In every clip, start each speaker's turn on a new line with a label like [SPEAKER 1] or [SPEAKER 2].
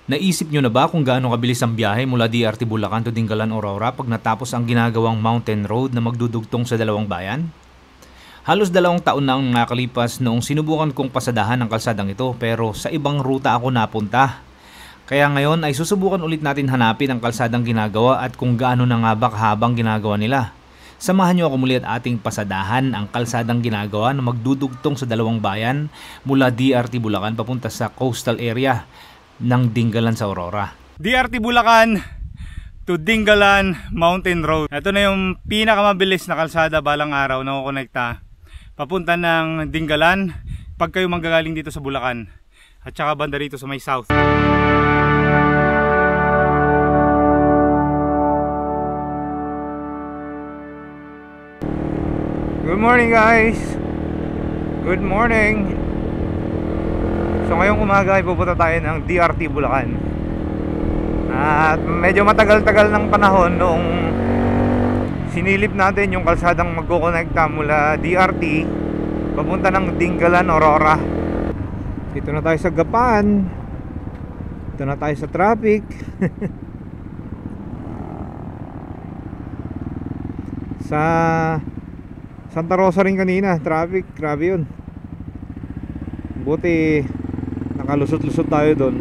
[SPEAKER 1] Naisip nyo na ba kung gaano kabilis ang biyahe mula DRT Bulacan to Dingalan, Aurora pag natapos ang ginagawang mountain road na magdudugtong sa dalawang bayan? Halos 2 taon na ang nakalipas noong sinubukan kong pasadahan ang kalsadang ito pero sa ibang ruta ako napunta. Kaya ngayon ay susubukan ulit natin hanapin ang kalsadang ginagawa at kung gaano na nga ba kahabang ginagawa nila. Samahan nyo ako muli at ating pasadahan ang kalsadang ginagawa na magdudugtong sa dalawang bayan mula DRT Bulacan papunta sa coastal area ng Dingalan sa Aurora.
[SPEAKER 2] DRT Bulacan to Dingalan Mountain Road. Ito na yung pinakamabilis na kalsada balang araw na kukonekta papunta ng Dingalan pag kayo manggagaling dito sa Bulacan at saka banda rito sa may south. Good morning guys! Good morning! So ngayong umaga ay pupunta tayo ng DRT Bulacan. At medyo matagal-tagal ng panahon noong sinilip natin yung kalsadang magkukonekta mula DRT papunta ng Dingalan, Aurora. Dito na tayo sa Gapan. Dito na tayo sa traffic. Sa Santa Rosa rin kanina, traffic, grabe yun. Buti nakalusot-lusot tayo doon.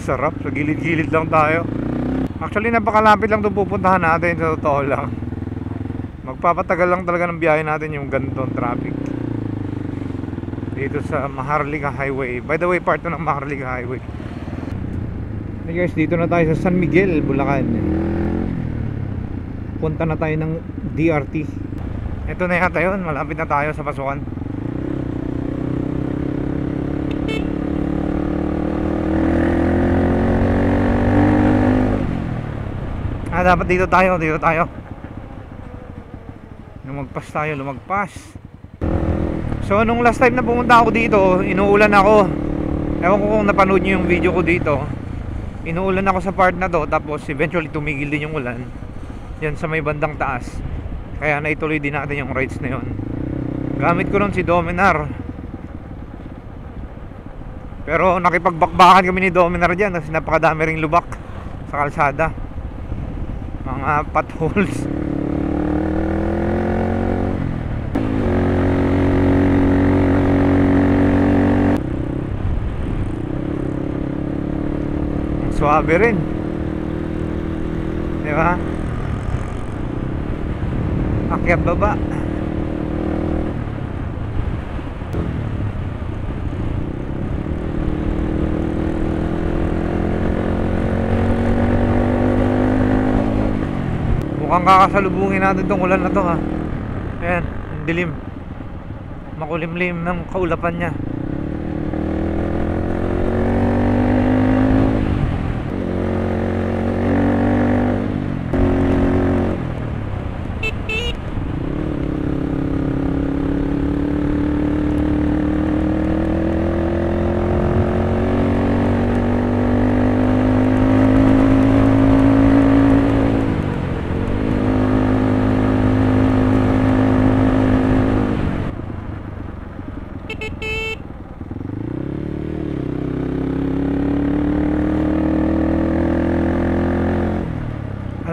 [SPEAKER 2] Sarap, sa gilid-gilid lang tayo. Actually napakalapit lang itong pupuntahan natin, sa totoo lang. Magpapatagal lang talaga ng biyahe natin yung ganitong traffic dito sa Maharlika Highway. By the way, part 2 ng Maharlika Highway. Hey guys, dito na tayo sa San Miguel, Bulacan. Punta na tayo ng DRT. Ito na yata yun, malapit na tayo sa pasukan. Dapat dito tayo. Lumagpas tayo. So nung last time na pumunta ako dito, inuulan ako. Ewan ko kung napanood nyo yung video ko dito. Inuulan ako sa part na to, tapos eventually tumigil din yung ulan. Yan sa may bandang taas. Kaya naituloy din natin yung rides na yun. Gamit ko nun si Dominar. Pero nakipagbakbakan kami ni Dominar dyan kasi napakadami ring lubak sa kalsada, mga potholes. Suabe rin, di ba? Akyat baba. Mukhang kakasalubungin natin tong ulan na to, ha. Ayan, ang dilim, makulimlim ng kaulapan niya.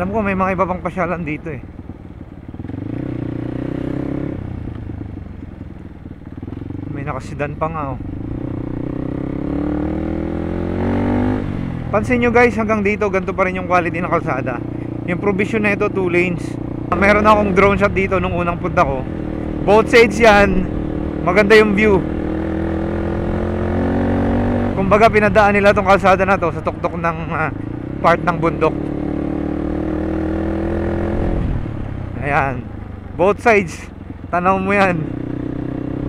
[SPEAKER 2] Alam ko may mga iba pang pasyalan dito eh. May nakasidan pa nga, oh. Pansin nyo guys, hanggang dito ganito pa rin yung quality ng kalsada. Yung provision na ito, 2 lanes. Meron akong drone shot dito nung unang punta ko. Both sides yan, maganda yung view. Kumbaga pinadaan nila tong kalsada na to sa tuktok ng part ng bundok. Ayan. Both sides. Tanaw mo yan.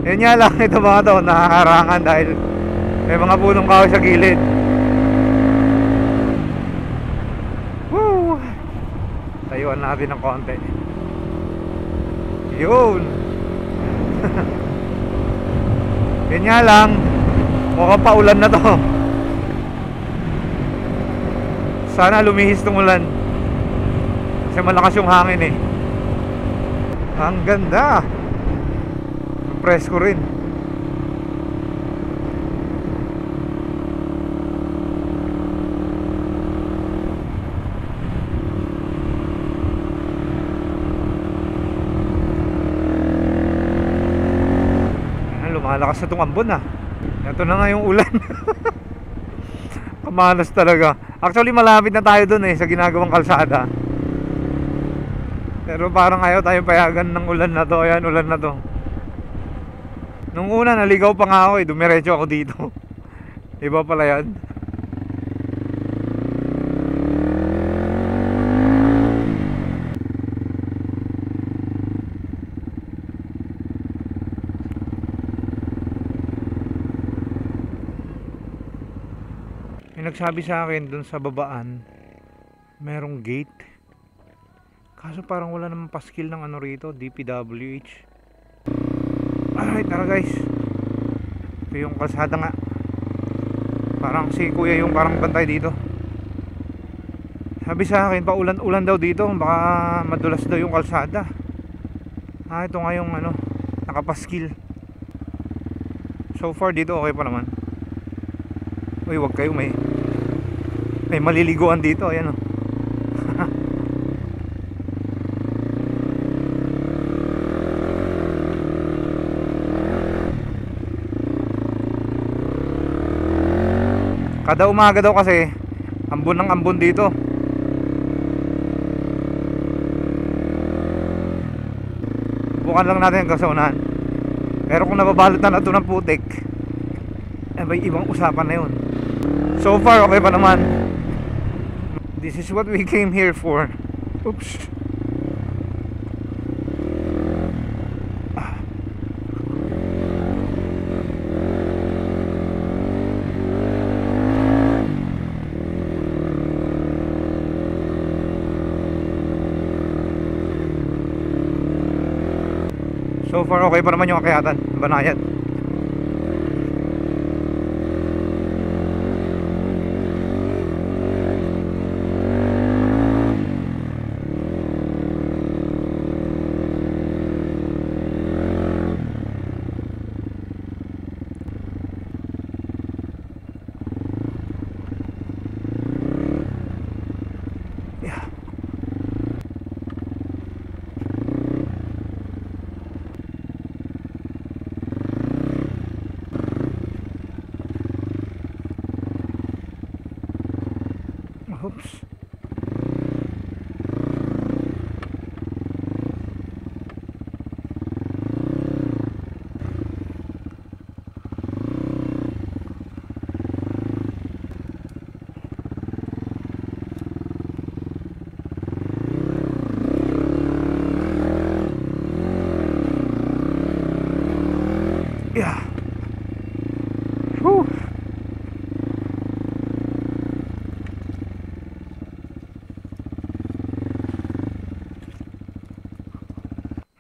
[SPEAKER 2] Yun nga lang, ito mga to, nakaharangan dahil may mga punong kahoy sa gilid. Woo! Tayuan natin ng konti. Yun. Yun nga lang, mukhang paulan na to. Sana lumihis tong ulan kasi malakas yung hangin eh. Ang ganda. Presko rin. Lumalakas na itong ambon ah. Ito na nga yung ulan. Kamalas talaga. Actually malapit na tayo dun eh, sa ginagawang kalsada. Pero parang ayaw tayo payagan ng ulan na to. Ayan, ulan na to. Nung una naligaw pa nga ako eh, dumiretso ako dito. Iba pala yan. May nagsabi sa akin dun sa babaan, merong gate. Kaso parang wala namang paskil ng ano rito, DPWH. Alright, tara guys. Ito yung kalsada nga. Parang si kuya yung parang bantay dito. Sabi sa akin, paulan-ulan daw dito, baka madulas daw yung kalsada. Ito nga yung ano, nakapaskil. So far dito okay pa naman. Uy, wag kayo, may maliliguan dito, ayan o. Kada umaga daw kasi ambon ng ambon dito. Bukan lang natin hanggang sa unahan. Pero kung nababalot na ito ng putik, may ibang usapan na yun. So far okay pa naman. This is what we came here for. Oops. So far okay pa naman yung akyatan, banayad. Yeah. Oops. Yeah. Whew.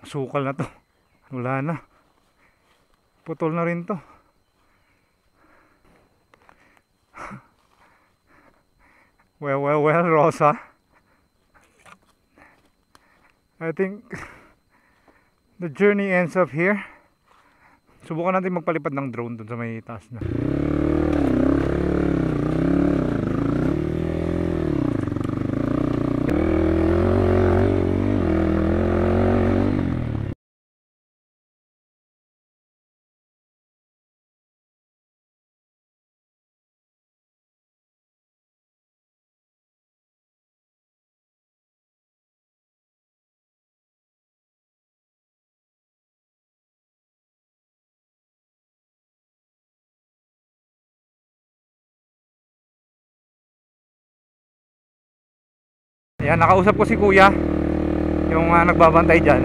[SPEAKER 2] Sukal na to. Wala na. Putol na rin to. Well, Rosa. I think the journey ends up here. Subukan natin magpalipad ng drone dun sa may taas na. Ayan, nakausap ko si kuya. yung nagbabantay dyan.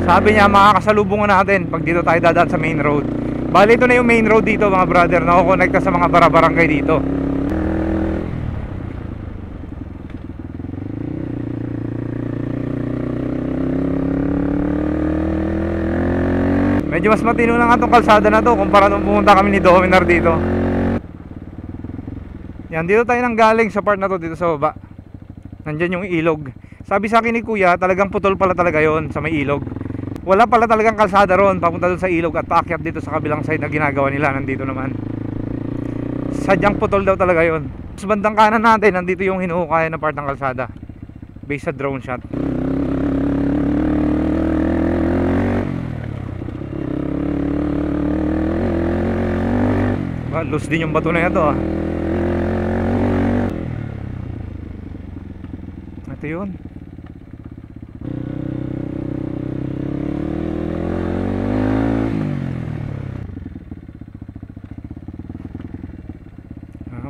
[SPEAKER 2] Sabi niya makakasalubungan natin pag dito tayo dadaan sa main road. Bali ito na yung main road dito mga brother, nakukonekta sa mga barabarangay dito. Medyo mas matino na nga itong kalsada na to kumpara nung pumunta kami ni Dominar dito. Yan, dito tayo nang galing sa part na to, dito sa baba. Nandyan yung ilog. Sabi sa akin ni kuya, talagang putol pala talaga yon sa may ilog. Wala pala talagang kalsada ron papunta doon sa ilog at paakyat dito sa kabilang side na ginagawa nila. Nandito naman, sadyang putol daw talaga yon. Sa bandang kanan natin, nandito yung hinuhukay na part ng kalsada based sa drone shot. Loose din yung bato na ito ah. Ito yun.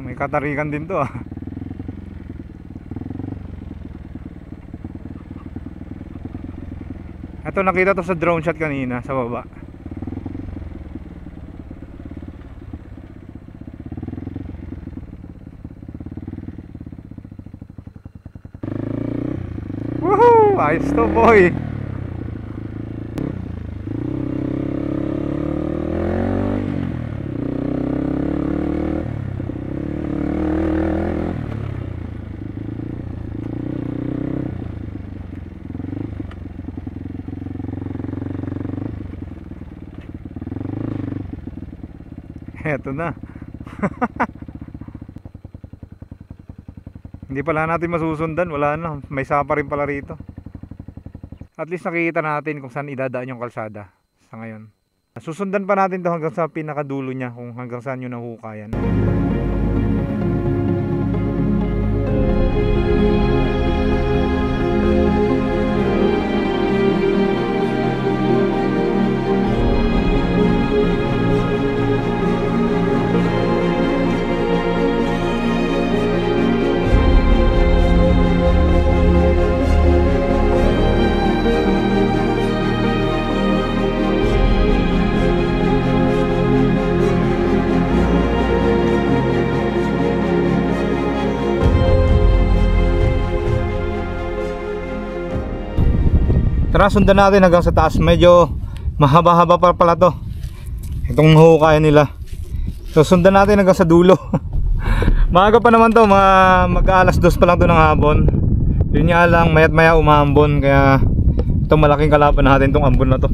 [SPEAKER 2] May katarikan din to ah. Ito nakita to sa drone shot kanina sa baba. Woohoo! Ayos to boy! Eto na. Hindi pala natin masusundan, wala na, may sapa rin pala rito. At least nakikita natin kung saan idadaan yung kalsada sa ngayon. Susundan pa natin to hanggang sa pinakadulo niya, kung hanggang saan yung nahukayan. Tara, sundan natin hanggang sa taas. Medyo mahaba-haba pa pala to, itong hukayan nila. So sundan natin hanggang sa dulo. Maaga pa naman to, mag-alas 2 pa lang to ng hapon. Yun nga lang, mayat maya umambon. Kaya itong malaking kalaban natin, itong ambon na to.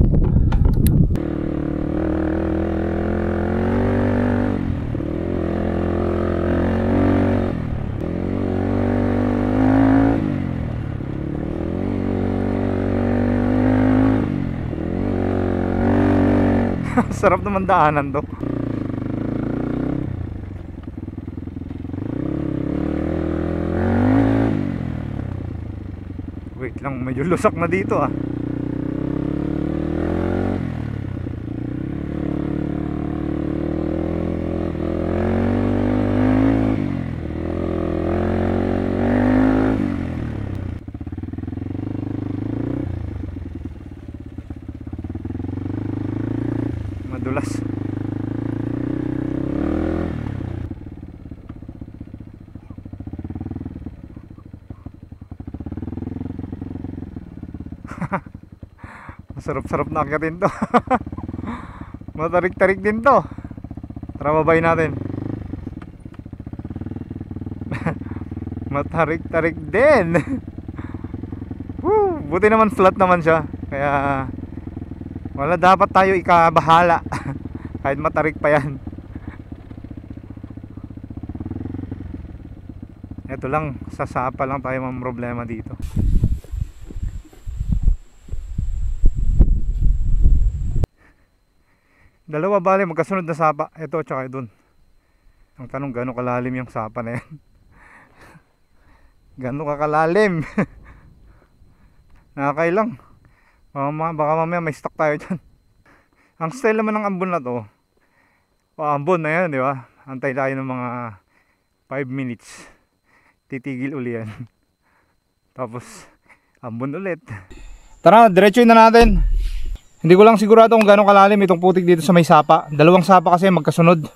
[SPEAKER 2] Sarap naman daanan to. Wait lang, medyo lusak na dito ah. Madulas. Masarap-sarap na akyatin to. Matarik-tarik din to. Tara, babay natin. Matarik-tarik din. Woo! Buti naman flat naman siya. Kaya wala dapat tayo ikabahala. Kahit matarik pa yan. Ito lang, sasapa lang tayo mang problema dito. Dalawa bale, magkasunod na sapa. Ito tsaka dun. Ang tanong, gano'ng kalalim yung sapa na yan? Gano'ng kakalalim? Nakakailang. Baka mamaya may stock tayo dyan. Ang style naman ng ambon na to, ambon na yan, di ba? Antay tayo ng mga 5 minutes. Titigil uli yan. Tapos Ambon ulit. Tara, diretsuin na natin. Hindi ko lang sigurado kung gano'ng kalalim itong putik dito sa may sapa. Dalawang sapa kasi magkasunod.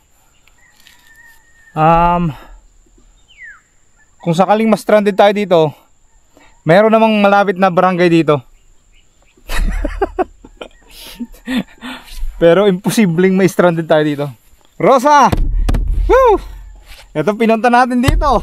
[SPEAKER 2] Kung sakaling ma-stranded tayo dito, meron namang malapit na barangay dito. Pero imposibleng ma-stranded tayo dito. Rosa! Woo! Ito pinunta natin dito.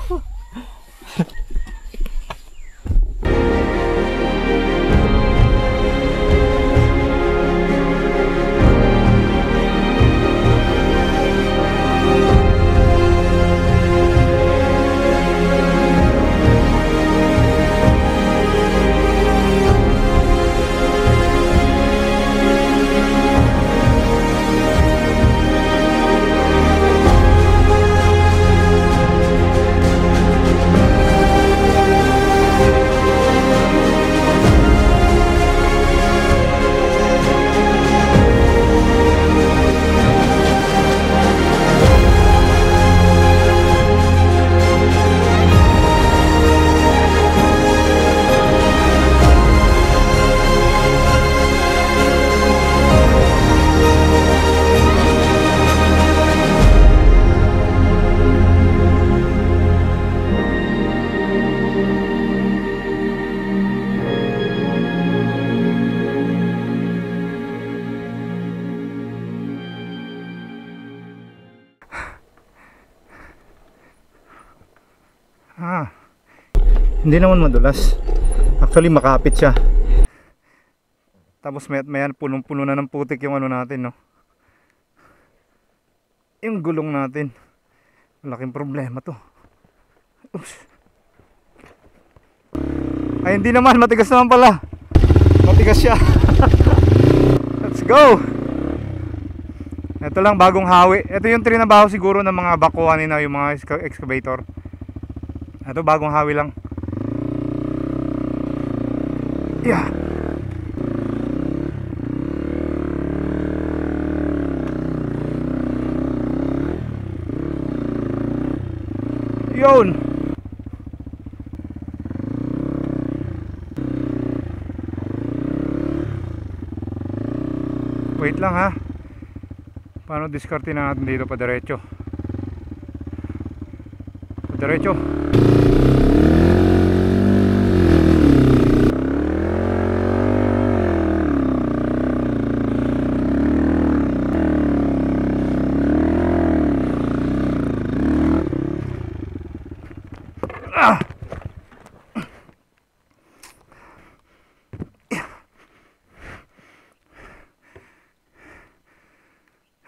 [SPEAKER 2] Hindi naman madulas. Actually makapit siya. Tapos mayan punong-puno na ng putik yung ano natin, no? Yung gulong natin. Malaking problema to. Oops. Ay hindi naman, matigas naman pala. Matigas siya. Let's go. Ito lang bagong hawi. Ito yung trinabaho siguro ng mga bakuhan na yung mga excavator. Ito bagong hawi lang. Yeah. Yun. Wait lang ha. Paano diskarte na natin dito pa diretso? Pa diretso.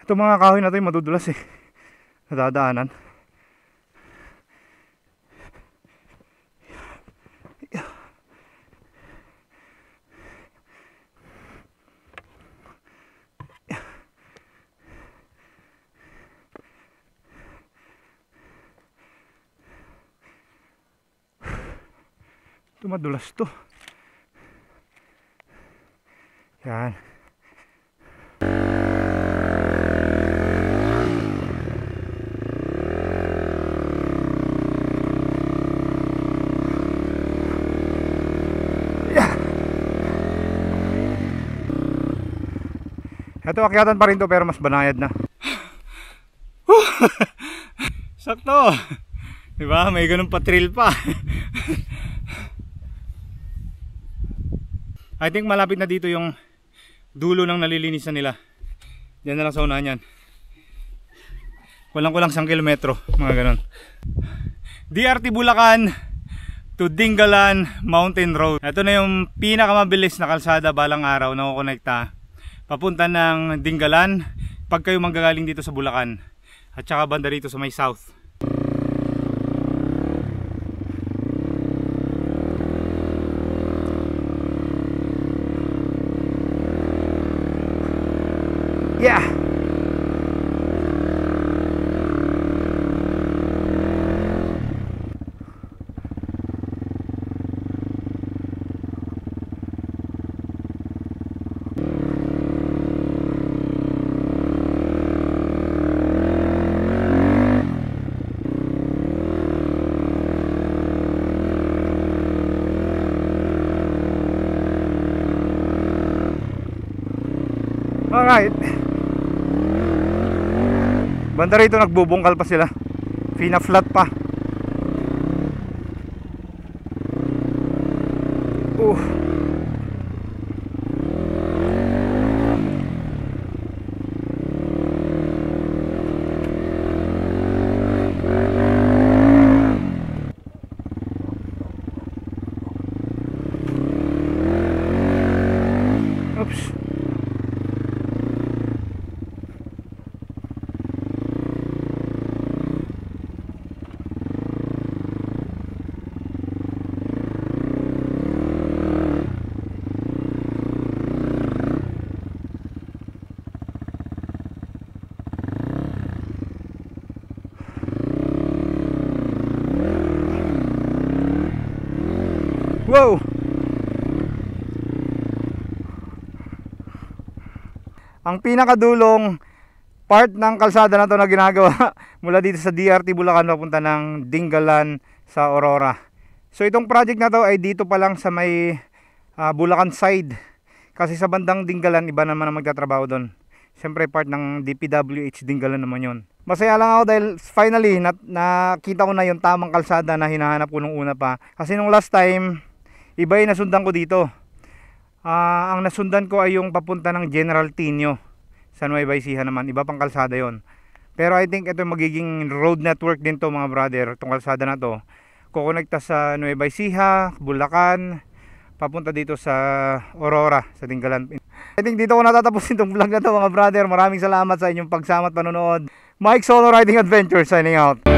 [SPEAKER 2] Ito mga kahoy na ito yung madudulas eh. Nadadaanan. Ito madulas to. Yan. Ito akyatan pa rin to pero mas banayad na. Sakto. Diba? May ganun pa-trail pa. I think malapit na dito yung dulo ng nalilinisan nila. Diyan na lang sa unahan yan. Kulang-kulang 1 kilometro. Mga ganun. DRT Bulacan to Dingalan Mountain Road. Ito na yung pinakamabilis na kalsada balang araw na kukonekta papunta ng Dingalan pag kayo manggagaling dito sa Bulacan at saka banda rito sa may south. Yeah. Alright. Banda rito nagbubungkal pa sila. Fina-flat pa. Oops. Wow! Ang pinakadulong part ng kalsada na to na ginagawa mula dito sa DRT Bulacan papunta ng Dingalan sa Aurora. So itong project na to ay dito pa lang sa may Bulacan side. Kasi sa bandang Dingalan iba naman ang magtatrabaho doon. Siyempre part ng DPWH Dingalan naman yon. Masaya lang ako dahil finally nakita ko na yung tamang kalsada na hinahanap ko nung una pa. Kasi nung last time iba yung nasundan ko dito. Ang nasundan ko ay yung papunta ng General Tinio sa Nueva Ecija naman. Iba pang kalsada yon. Pero I think ito magiging road network din to mga brother. Itong kalsada na to kukonekta sa Nueva Ecija, Bulacan, papunta dito sa Aurora, sa Dingalan. I think dito ko natatapusin itong vlog na to mga brother. Maraming salamat sa inyong pagsama at panonood. Mike Solo Riding Adventure signing out.